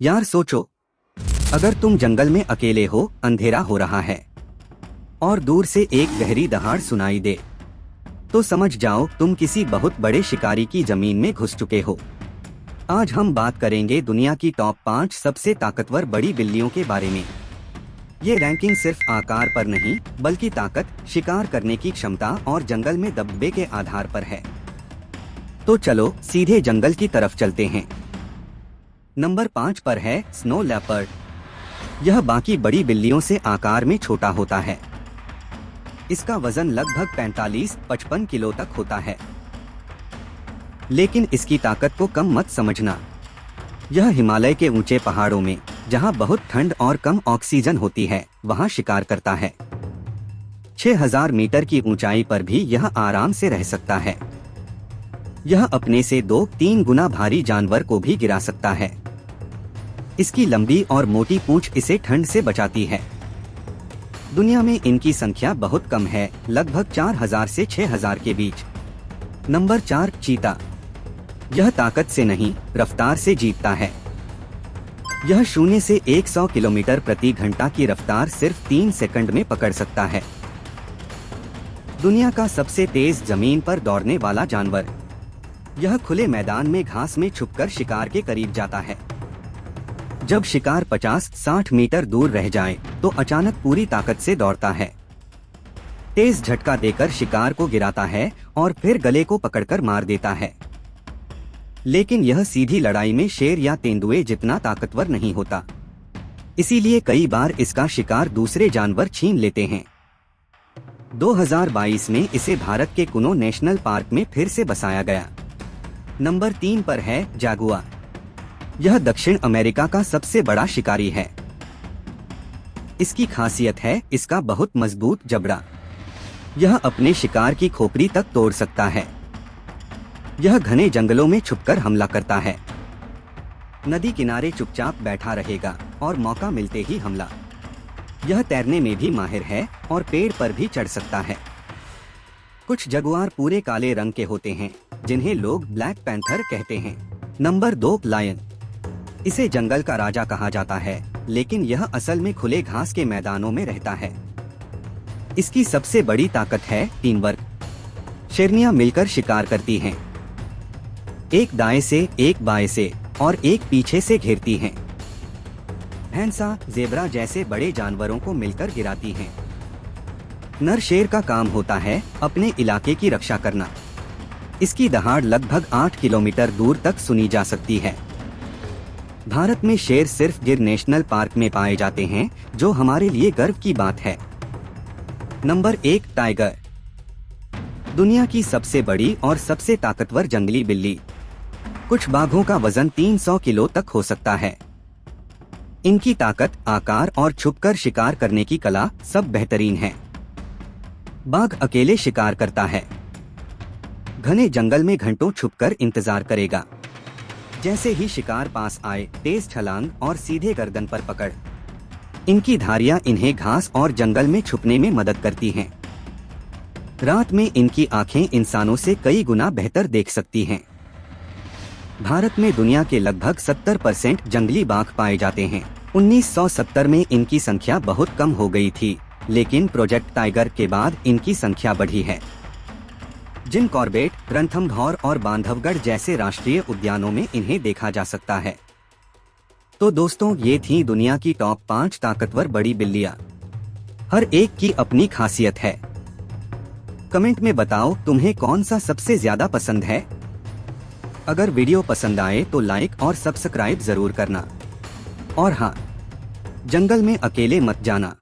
यार सोचो, अगर तुम जंगल में अकेले हो, अंधेरा हो रहा है और दूर से एक गहरी दहाड़ सुनाई दे, तो समझ जाओ तुम किसी बहुत बड़े शिकारी की जमीन में घुस चुके हो। आज हम बात करेंगे दुनिया की टॉप 5 सबसे ताकतवर बड़ी बिल्लियों के बारे में। ये रैंकिंग सिर्फ आकार पर नहीं, बल्कि ताकत, शिकार करने की क्षमता और जंगल में दबदबे के आधार पर है। तो चलो सीधे जंगल की तरफ चलते हैं। नंबर 5 पर है स्नो लेपर्ड। यह बाकी बड़ी बिल्लियों से आकार में छोटा होता है। इसका वजन लगभग 45-55 किलो तक होता है। लेकिन इसकी ताकत को कम मत समझना। यह हिमालय के ऊंचे पहाड़ों में, जहां बहुत ठंड और कम ऑक्सीजन होती है, वहां शिकार करता है। 6000 मीटर की ऊंचाई पर भी यह आराम से रह सकता है। यह अपने से 2-3 गुना भारी जानवर को भी गिरा सकता है। इसकी लंबी और मोटी पूंछ इसे ठंड से बचाती है। दुनिया में इनकी संख्या बहुत कम है, लगभग 4000 से 6000 के बीच। नंबर 4 चीता। यह ताकत से नहीं, रफ्तार से जीतता है। यह 0 से 100 किलोमीटर प्रति घंटा की रफ्तार सिर्फ 3 सेकंड में पकड़ सकता है। दुनिया का सबसे तेज जमीन पर दौड़ने वाला जानवर। यह खुले मैदान में घास में छुपकर शिकार के करीब जाता है। जब शिकार 50-60 मीटर दूर रह जाए, तो अचानक पूरी ताकत से दौड़ता है। तेज झटका देकर शिकार को गिराता है और फिर गले को पकड़कर मार देता है। लेकिन यह सीधी लड़ाई में शेर या तेंदुए जितना ताकतवर नहीं होता। इसीलिए कई बार इसका शिकार दूसरे जानवर छीन लेते हैं। 2022 में इसे भारत के कुनो नेशनल पार्क में फिर से बसाया गया। नंबर 3 पर है जगुआर। यह दक्षिण अमेरिका का सबसे बड़ा शिकारी है। इसकी खासियत है इसका बहुत मजबूत जबड़ा। यह अपने शिकार की खोपड़ी तक तोड़ सकता है। यह घने जंगलों में छुपकर हमला करता है। नदी किनारे चुपचाप बैठा रहेगा और मौका मिलते ही हमला। यह तैरने में भी माहिर है और पेड़ पर भी चढ़ सकता है। कुछ जगुआर पूरे काले रंग के होते हैं, जिन्हें लोग ब्लैक पैंथर कहते हैं। Number 2 lion. इसे जंगल का राजा कहा जाता है, लेकिन यह असल में खुले घास के मैदानों में रहता है। इसकी सबसे बड़ी ताकत है टीम वर्क। शेरनियां मिलकर शिकार करती हैं। एक दाएं से, एक बाएं से और एक पीछे से घेरती हैं। भैंसा, जेब्रा जैसे बड़े जानवरों को मिलकर गिराती हैं। नर शेर का काम होता है अपने इलाके की रक्षा करना। इसकी दहाड़ लगभग 8 किलोमीटर दूर तक सुनी जा सकती है। भारत में शेर सिर्फ गिर नेशनल पार्क में पाए जाते हैं, जो हमारे लिए गर्व की बात है। Number 1 tiger. दुनिया की सबसे बड़ी और सबसे ताकतवर जंगली बिल्ली। कुछ बाघों का वजन 300 किलो तक हो सकता है। इनकी ताकत, आकार और छुपकर शिकार करने की कला सब बेहतरीन है। बाघ अकेले शिकार करता है। घने जंगल में घंटों छुपकर इंतजार करेगा। जैसे ही शिकार पास आए, तेज छलांग और सीधे गर्दन पर पकड़। इनकी धारियां इन्हें घास और जंगल में छुपने में मदद करती हैं। रात में इनकी आंखें इंसानों से कई गुना बेहतर देख सकती हैं। भारत में दुनिया के लगभग 70% जंगली बाघ पाए जाते हैं। 1970 में इनकी संख्या बहुत कम हो गई थी, लेकिन प्रोजेक्ट टाइगर के बाद इनकी संख्या बढ़ी है। जिम कॉर्बेट, रणथंभौर और बांधवगढ़ जैसे राष्ट्रीय उद्यानों में इन्हें देखा जा सकता है। तो दोस्तों, ये थी दुनिया की टॉप 5 ताकतवर बड़ी बिल्लियां। हर एक की अपनी खासियत है। कमेंट में बताओ तुम्हें कौन सा सबसे ज्यादा पसंद है। अगर वीडियो पसंद आए तो लाइक और सब्सक्राइब जरूर करना। और हाँ, जंगल में अकेले मत जाना।